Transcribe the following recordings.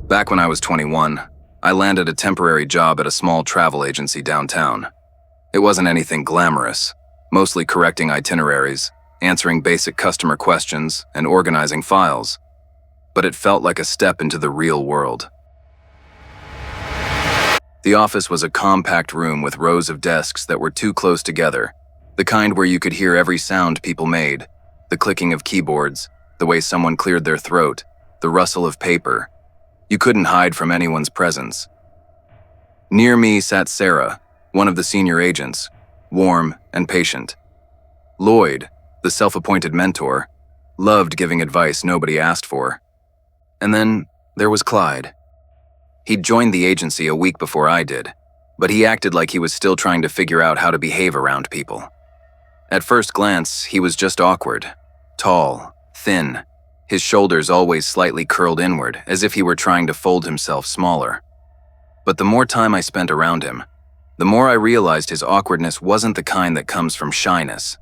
Back when I was 21, I landed a temporary job at a small travel agency downtown. It wasn't anything glamorous, mostly correcting itineraries, answering basic customer questions, and organizing files. But it felt like a step into the real world. The office was a compact room with rows of desks that were too close together, the kind where you could hear every sound people made, the clicking of keyboards, the way someone cleared their throat, the rustle of paper. You couldn't hide from anyone's presence. Near me sat Sarah, one of the senior agents, warm and patient. Lloyd, the self-appointed mentor, loved giving advice nobody asked for. And then there was Clyde. He'd joined the agency a week before I did, but he acted like he was still trying to figure out how to behave around people. At first glance, he was just awkward, tall, thin, his shoulders always slightly curled inward, as if he were trying to fold himself smaller. But the more time I spent around him, the more I realized his awkwardness wasn't the kind that comes from shyness.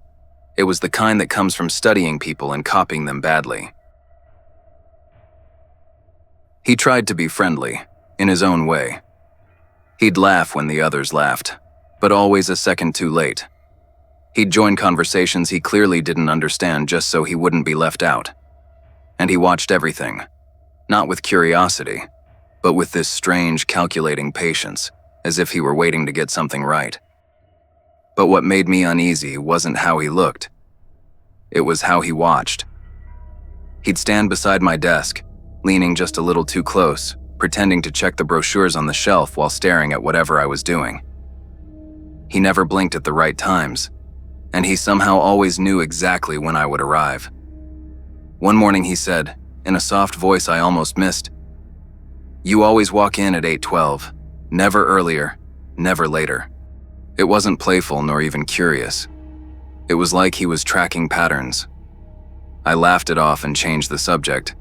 It was the kind that comes from studying people and copying them badly. He tried to be friendly, in his own way. He'd laugh when the others laughed, but always a second too late. He'd join conversations he clearly didn't understand just so he wouldn't be left out. And he watched everything, not with curiosity, but with this strange, calculating patience, as if he were waiting to get something right. But what made me uneasy wasn't how he looked. It was how he watched. He'd stand beside my desk, leaning just a little too close, pretending to check the brochures on the shelf while staring at whatever I was doing. He never blinked at the right times, and he somehow always knew exactly when I would arrive. One morning he said, in a soft voice I almost missed, "You always walk in at 8:12, never earlier, never later." It wasn't playful nor even curious. It was like he was tracking patterns. I laughed it off and changed the subject,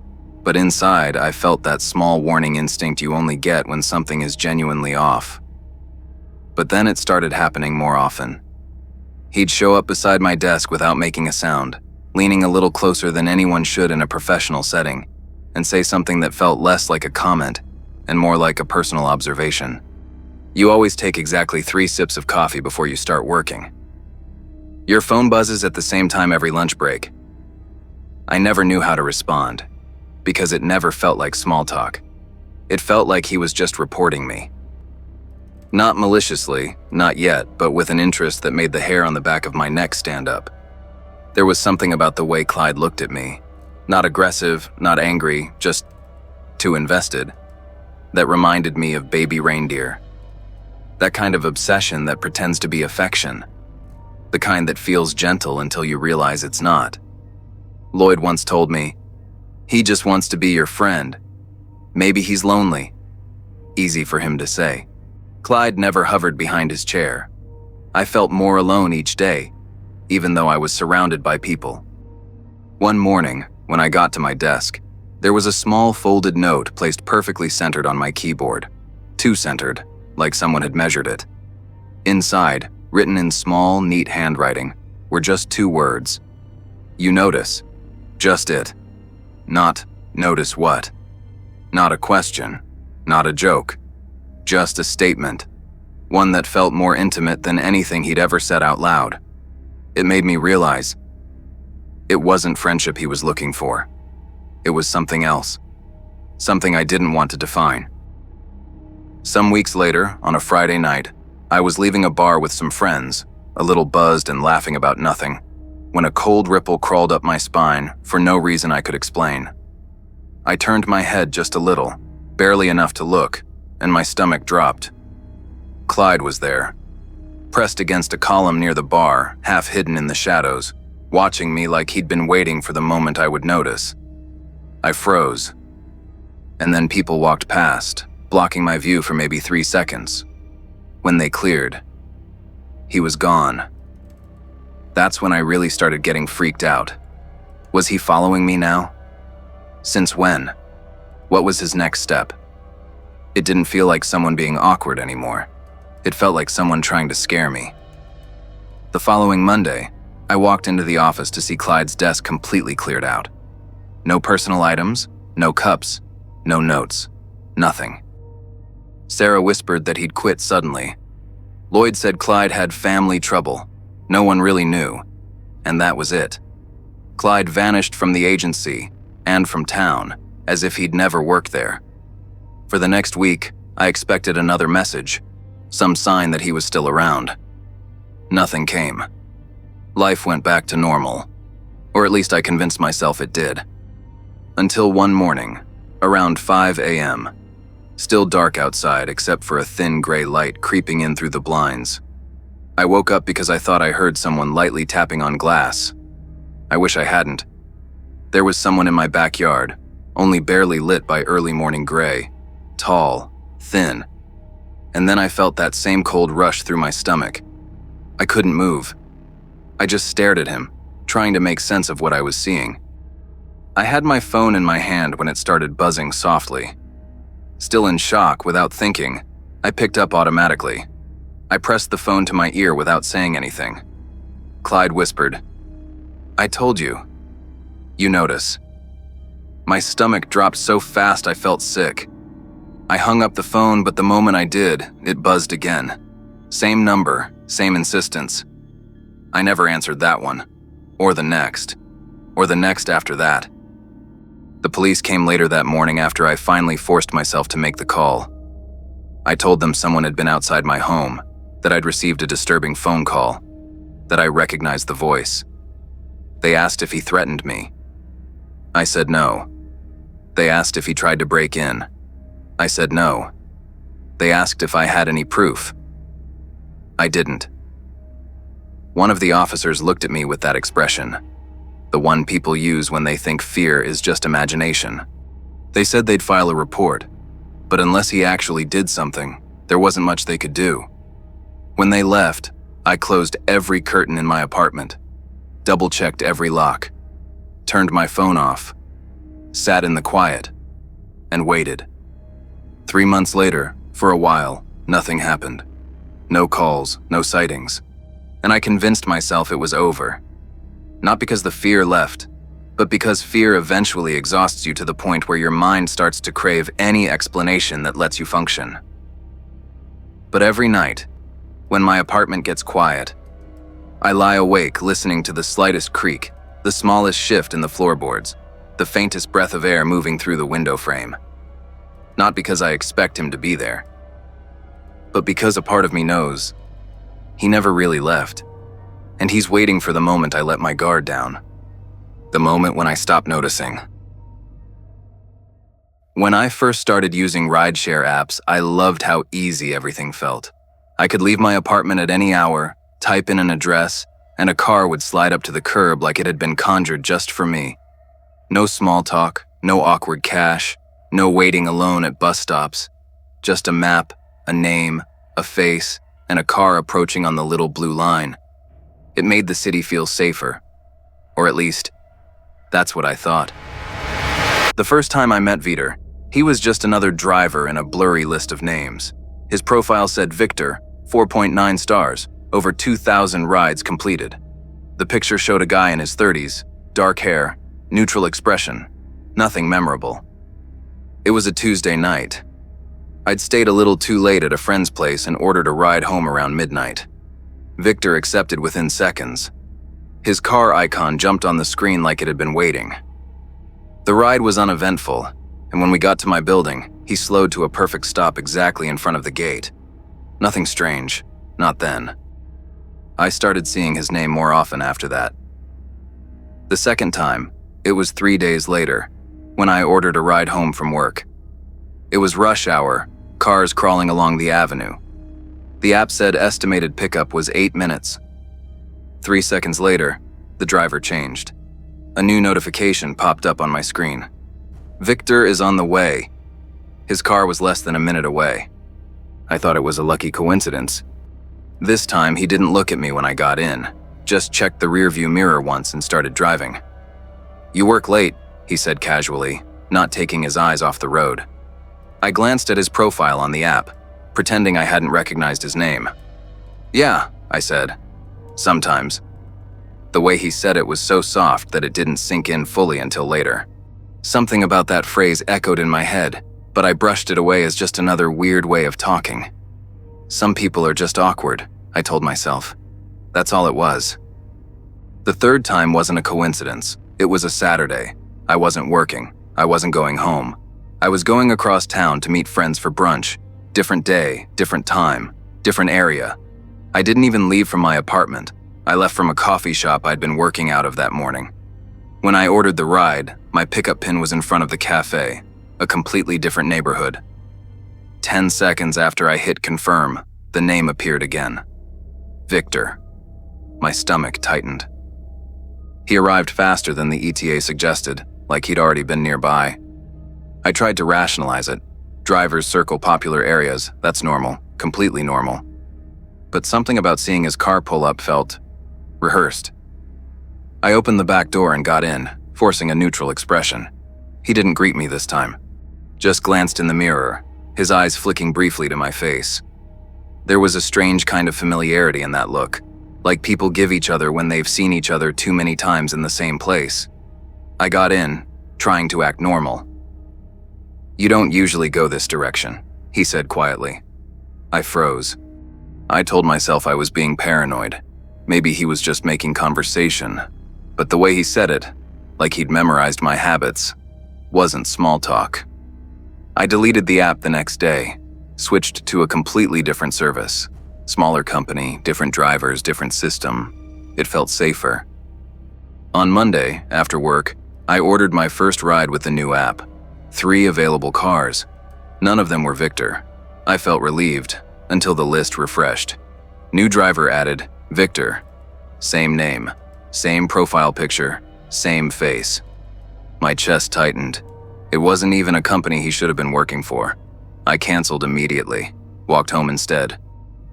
but inside I felt that small warning instinct you only get when something is genuinely off. But then it started happening more often. He'd show up beside my desk without making a sound, leaning a little closer than anyone should in a professional setting, and say something that felt less like a comment and more like a personal observation. "You always take exactly 3 sips of coffee before you start working. Your phone buzzes at the same time every lunch break." I never knew how to respond, because it never felt like small talk. It felt like he was just reporting me. Not maliciously, not yet, but with an interest that made the hair on the back of my neck stand up. There was something about the way Clyde looked at me, not aggressive, not angry, just too invested, that reminded me of baby reindeer. That kind of obsession that pretends to be affection. The kind that feels gentle until you realize it's not. Lloyd once told me, "He just wants to be your friend. Maybe he's lonely." Easy for him to say. Clyde never hovered behind his chair. I felt more alone each day, even though I was surrounded by people. One morning, when I got to my desk, there was a small folded note placed perfectly centered on my keyboard. Too centered, like someone had measured it. Inside, written in small, neat handwriting, were just 2 words. "You notice." Just it. Not, "Notice what?" Not a question. Not a joke. Just a statement. One that felt more intimate than anything he'd ever said out loud. It made me realize it wasn't friendship he was looking for. It was something else. Something I didn't want to define. Some weeks later, on a Friday night, I was leaving a bar with some friends, a little buzzed and laughing about nothing, when a cold ripple crawled up my spine for no reason I could explain. I turned my head just a little, barely enough to look, and my stomach dropped. Clyde was there, pressed against a column near the bar, half hidden in the shadows, watching me like he'd been waiting for the moment I would notice. I froze. And then people walked past, blocking my view for maybe 3 seconds. When they cleared, he was gone. That's when I really started getting freaked out. Was he following me now? Since when? What was his next step? It didn't feel like someone being awkward anymore. It felt like someone trying to scare me. The following Monday, I walked into the office to see Clyde's desk completely cleared out. No personal items, no cups, no notes. Nothing. Sarah whispered that he'd quit suddenly. Lloyd said Clyde had family trouble. No one really knew. And that was it. Clyde vanished from the agency and from town, as if he'd never worked there. For the next week, I expected another message, some sign that he was still around. Nothing came. Life went back to normal, or at least I convinced myself it did. Until one morning, around 5 a.m., still dark outside except for a thin gray light creeping in through the blinds. I woke up because I thought I heard someone lightly tapping on glass. I wish I hadn't. There was someone in my backyard, only barely lit by early morning gray, tall, thin. And then I felt that same cold rush through my stomach. I couldn't move. I just stared at him, trying to make sense of what I was seeing. I had my phone in my hand when it started buzzing softly. Still in shock, without thinking, I picked up automatically. I pressed the phone to my ear without saying anything. Clyde whispered, "I told you. You notice." My stomach dropped so fast I felt sick. I hung up the phone, but the moment I did, it buzzed again. Same number, same insistence. I never answered that one, or the next after that. The police came later that morning after I finally forced myself to make the call. I told them someone had been outside my home, that I'd received a disturbing phone call, that I recognized the voice. They asked if he threatened me. I said no. They asked if he tried to break in. I said no. They asked if I had any proof. I didn't. One of the officers looked at me with that expression, the one people use when they think fear is just imagination. They said they'd file a report, but unless he actually did something, there wasn't much they could do. When they left, I closed every curtain in my apartment, double-checked every lock, turned my phone off, sat in the quiet, and waited. 3 months later, for a while, nothing happened. No calls, no sightings. And I convinced myself it was over. Not because the fear left, but because fear eventually exhausts you to the point where your mind starts to crave any explanation that lets you function. But every night, when my apartment gets quiet, I lie awake listening to the slightest creak, the smallest shift in the floorboards, the faintest breath of air moving through the window frame. Not because I expect him to be there, but because a part of me knows he never really left, and he's waiting for the moment I let my guard down, the moment when I stop noticing. When I first started using rideshare apps, I loved how easy everything felt. I could leave my apartment at any hour, type in an address, and a car would slide up to the curb like it had been conjured just for me. No small talk, no awkward cash, no waiting alone at bus stops. Just a map, a name, a face, and a car approaching on the little blue line. It made the city feel safer. Or at least, that's what I thought. The first time I met Vitor, he was just another driver in a blurry list of names. His profile said Victor, 4.9 stars, over 2,000 rides completed. The picture showed a guy in his 30s, dark hair, neutral expression, nothing memorable. It was a Tuesday night. I'd stayed a little too late at a friend's place and ordered a ride home around midnight. Victor accepted within seconds. His car icon jumped on the screen like it had been waiting. The ride was uneventful, and when we got to my building, he slowed to a perfect stop exactly in front of the gate. Nothing strange, not then. I started seeing his name more often after that. The second time, it was 3 days later, when I ordered a ride home from work. It was rush hour, cars crawling along the avenue. The app said estimated pickup was 8 minutes. 3 seconds later, the driver changed. A new notification popped up on my screen. Victor is on the way. His car was less than a minute away. I thought it was a lucky coincidence. This time, he didn't look at me when I got in, just checked the rearview mirror once and started driving. "You work late," he said casually, not taking his eyes off the road. I glanced at his profile on the app, pretending I hadn't recognized his name. "Yeah," I said. "Sometimes." The way he said it was so soft that it didn't sink in fully until later. Something about that phrase echoed in my head, but I brushed it away as just another weird way of talking. Some people are just awkward, I told myself. That's all it was. The third time wasn't a coincidence. It was a Saturday. I wasn't working. I wasn't going home. I was going across town to meet friends for brunch. Different day, different time, different area. I didn't even leave from my apartment. I left from a coffee shop I'd been working out of that morning. When I ordered the ride, my pickup pin was in front of the cafe, a completely different neighborhood. 10 seconds after I hit confirm, the name appeared again. Victor. My stomach tightened. He arrived faster than the ETA suggested, like he'd already been nearby. I tried to rationalize it. Drivers circle popular areas, that's normal, completely normal. But something about seeing his car pull up felt rehearsed. I opened the back door and got in, forcing a neutral expression. He didn't greet me this time. Just glanced in the mirror, his eyes flicking briefly to my face. There was a strange kind of familiarity in that look, like people give each other when they've seen each other too many times in the same place. I got in, trying to act normal. "You don't usually go this direction," he said quietly. I froze. I told myself I was being paranoid. Maybe he was just making conversation. But the way he said it, like he'd memorized my habits, wasn't small talk. I deleted the app the next day, switched to a completely different service. Smaller company, different drivers, different system. It felt safer. On Monday, after work, I ordered my first ride with the new app. 3 available cars. None of them were Victor. I felt relieved, until the list refreshed. New driver added, Victor. Same name, same profile picture, same face. My chest tightened. It wasn't even a company he should have been working for. I canceled immediately, walked home instead.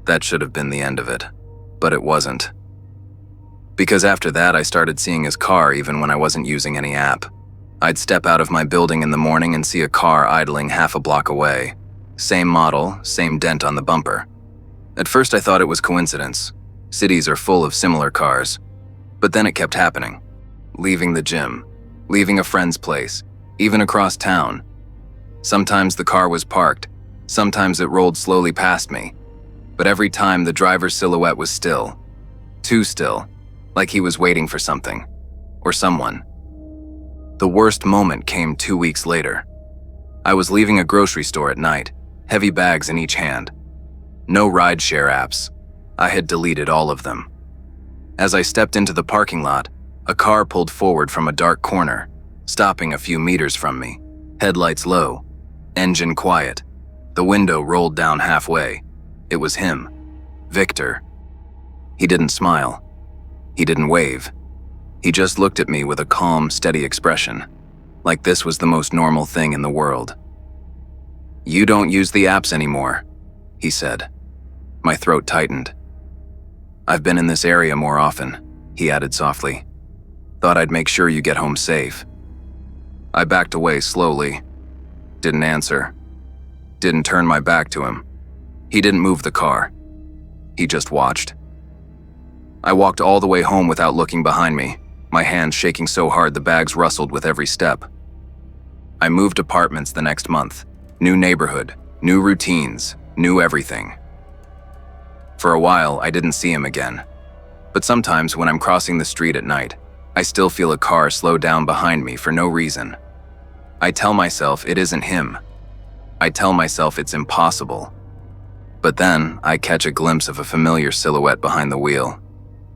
That should have been the end of it, but it wasn't. Because after that, I started seeing his car even when I wasn't using any app. I'd step out of my building in the morning and see a car idling half a block away. Same model, same dent on the bumper. At first I thought it was coincidence. Cities are full of similar cars. But then it kept happening. Leaving the gym, leaving a friend's place, even across town. Sometimes the car was parked, sometimes it rolled slowly past me. But every time the driver's silhouette was still. Too still, like he was waiting for something, or someone. The worst moment came 2 weeks later. I was leaving a grocery store at night, heavy bags in each hand. No rideshare apps. I had deleted all of them. As I stepped into the parking lot, a car pulled forward from a dark corner, stopping a few meters from me. Headlights low, engine quiet. The window rolled down halfway. It was him, Victor. He didn't smile. He didn't wave. He just looked at me with a calm, steady expression, like this was the most normal thing in the world. "You don't use the apps anymore," he said. My throat tightened. "I've been in this area more often," he added softly. "Thought I'd make sure you get home safe." I backed away slowly. Didn't answer. Didn't turn my back to him. He didn't move the car. He just watched. I walked all the way home without looking behind me, my hands shaking so hard the bags rustled with every step. I moved apartments the next month. New neighborhood, new routines, new everything. For a while, I didn't see him again. But sometimes when I'm crossing the street at night, I still feel a car slow down behind me for no reason. I tell myself it isn't him. I tell myself it's impossible. But then, I catch a glimpse of a familiar silhouette behind the wheel.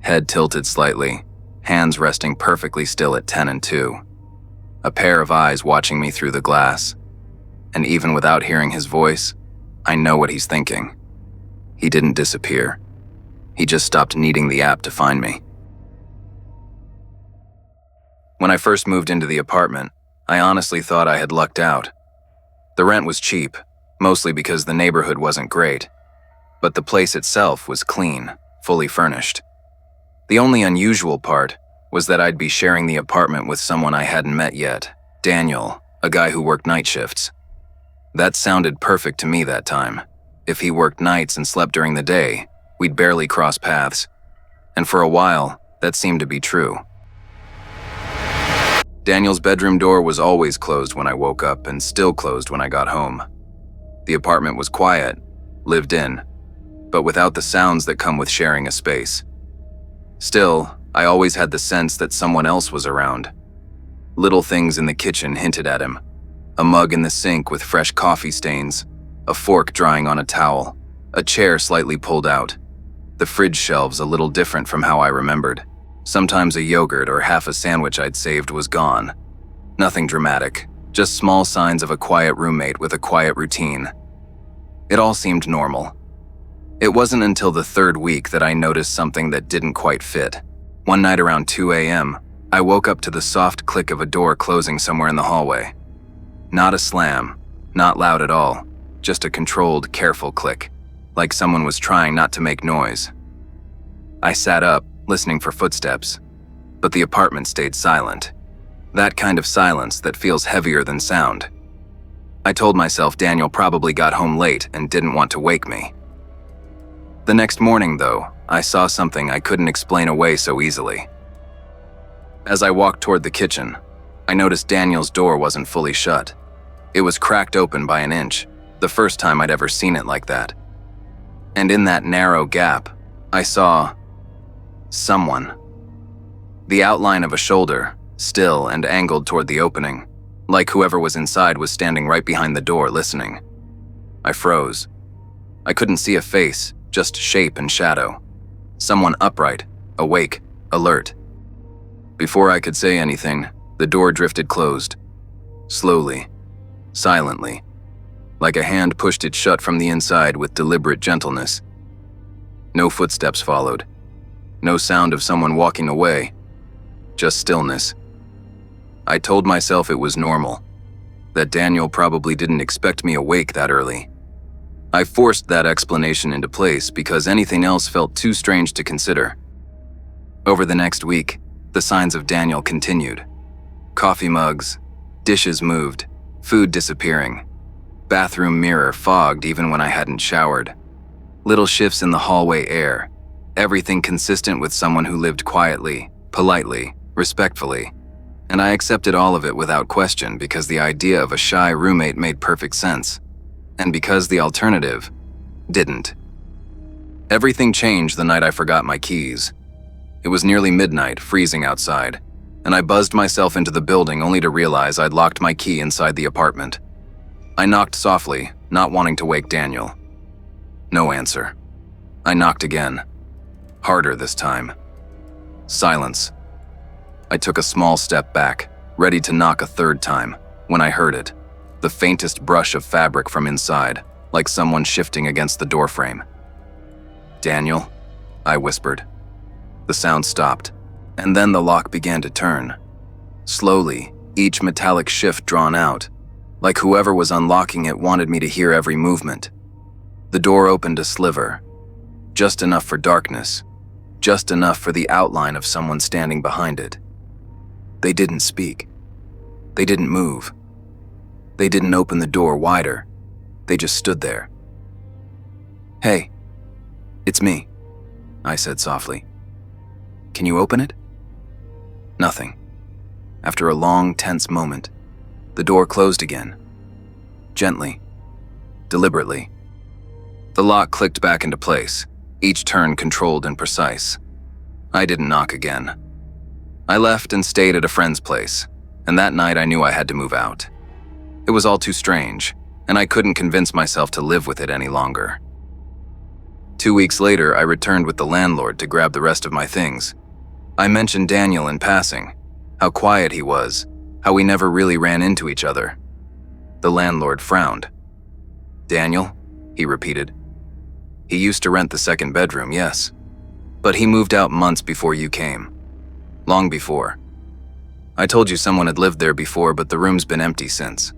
Head tilted slightly, hands resting perfectly still at 10 and 2. A pair of eyes watching me through the glass. And even without hearing his voice, I know what he's thinking. He didn't disappear. He just stopped needing the app to find me. When I first moved into the apartment, I honestly thought I had lucked out. The rent was cheap, mostly because the neighborhood wasn't great. But the place itself was clean, fully furnished. The only unusual part was that I'd be sharing the apartment with someone I hadn't met yet, Daniel, a guy who worked night shifts. That sounded perfect to me that time. If he worked nights and slept during the day, we'd barely cross paths. And for a while, that seemed to be true. Daniel's bedroom door was always closed when I woke up and still closed when I got home. The apartment was quiet, lived in, but without the sounds that come with sharing a space. Still, I always had the sense that someone else was around. Little things in the kitchen hinted at him. A mug in the sink with fresh coffee stains, a fork drying on a towel, a chair slightly pulled out. The fridge shelves a little different from how I remembered. Sometimes a yogurt or half a sandwich I'd saved was gone. Nothing dramatic, just small signs of a quiet roommate with a quiet routine. It all seemed normal. It wasn't until the third week that I noticed something that didn't quite fit. One night around 2 a.m., I woke up to the soft click of a door closing somewhere in the hallway. Not a slam, not loud at all, just a controlled, careful click, like someone was trying not to make noise. I sat up, listening for footsteps, but the apartment stayed silent. That kind of silence that feels heavier than sound. I told myself Daniel probably got home late and didn't want to wake me. The next morning, though, I saw something I couldn't explain away so easily. As I walked toward the kitchen, I noticed Daniel's door wasn't fully shut. It was cracked open by an inch, the first time I'd ever seen it like that. And in that narrow gap, I saw someone. The outline of a shoulder, still and angled toward the opening, like whoever was inside was standing right behind the door listening. I froze. I couldn't see a face, just shape and shadow. Someone upright, awake, alert. Before I could say anything, the door drifted closed. Slowly, silently, like a hand pushed it shut from the inside with deliberate gentleness. No footsteps followed. No sound of someone walking away. Just stillness. I told myself it was normal, that Daniel probably didn't expect me awake that early. I forced that explanation into place because anything else felt too strange to consider. Over the next week, the signs of Daniel continued. Coffee mugs, dishes moved, food disappearing, bathroom mirror fogged even when I hadn't showered. Little shifts in the hallway air, everything consistent with someone who lived quietly, politely, respectfully. And I accepted all of it without question because the idea of a shy roommate made perfect sense. And because the alternative didn't. Everything changed the night I forgot my keys. It was nearly midnight, freezing outside, and I buzzed myself into the building only to realize I'd locked my key inside the apartment. I knocked softly, not wanting to wake Daniel. No answer. I knocked again. Harder this time. Silence. I took a small step back, ready to knock a third time, when I heard it. The faintest brush of fabric from inside, like someone shifting against the doorframe. "Daniel?" I whispered. The sound stopped, and then the lock began to turn. Slowly, each metallic shift drawn out, like whoever was unlocking it wanted me to hear every movement. The door opened a sliver, just enough for darkness, just enough for the outline of someone standing behind it. They didn't speak. They didn't move. They didn't open the door wider. They just stood there. "Hey, it's me," I said softly. "Can you open it?" Nothing. After a long, tense moment, the door closed again. Gently. Deliberately. The lock clicked back into place, each turn controlled and precise. I didn't knock again. I left and stayed at a friend's place, and that night I knew I had to move out. It was all too strange, and I couldn't convince myself to live with it any longer. 2 weeks later, I returned with the landlord to grab the rest of my things. I mentioned Daniel in passing, how quiet he was, how we never really ran into each other. The landlord frowned. "Daniel?" he repeated. "He used to rent the second bedroom, yes. But he moved out months before you came. Long before. I told you someone had lived there before, but the room's been empty since."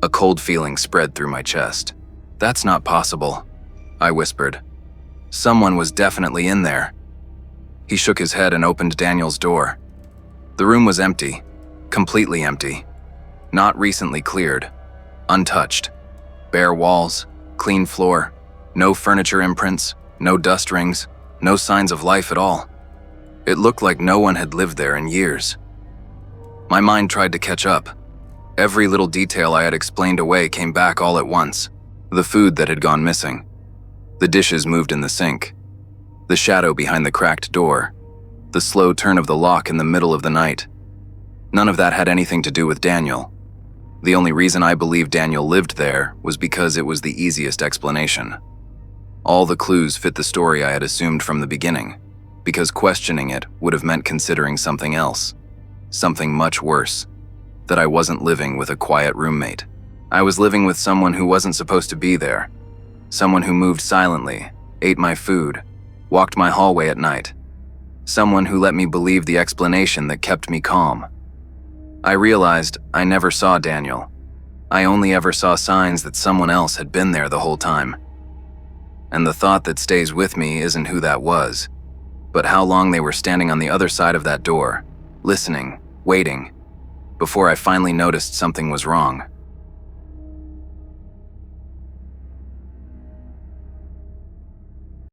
A cold feeling spread through my chest. "That's not possible," I whispered. "Someone was definitely in there." He shook his head and opened Daniel's door. The room was empty, completely empty. Not recently cleared, untouched. Bare walls, clean floor, no furniture imprints, no dust rings, no signs of life at all. It looked like no one had lived there in years. My mind tried to catch up. Every little detail I had explained away came back all at once. The food that had gone missing. The dishes moved in the sink. The shadow behind the cracked door. The slow turn of the lock in the middle of the night. None of that had anything to do with Daniel. The only reason I believed Daniel lived there was because it was the easiest explanation. All the clues fit the story I had assumed from the beginning, because questioning it would have meant considering something else. Something much worse. That I wasn't living with a quiet roommate. I was living with someone who wasn't supposed to be there. Someone who moved silently, ate my food, walked my hallway at night. Someone who let me believe the explanation that kept me calm. I realized I never saw Daniel. I only ever saw signs that someone else had been there the whole time. And the thought that stays with me isn't who that was, but how long they were standing on the other side of that door, listening, waiting, before I finally noticed something was wrong.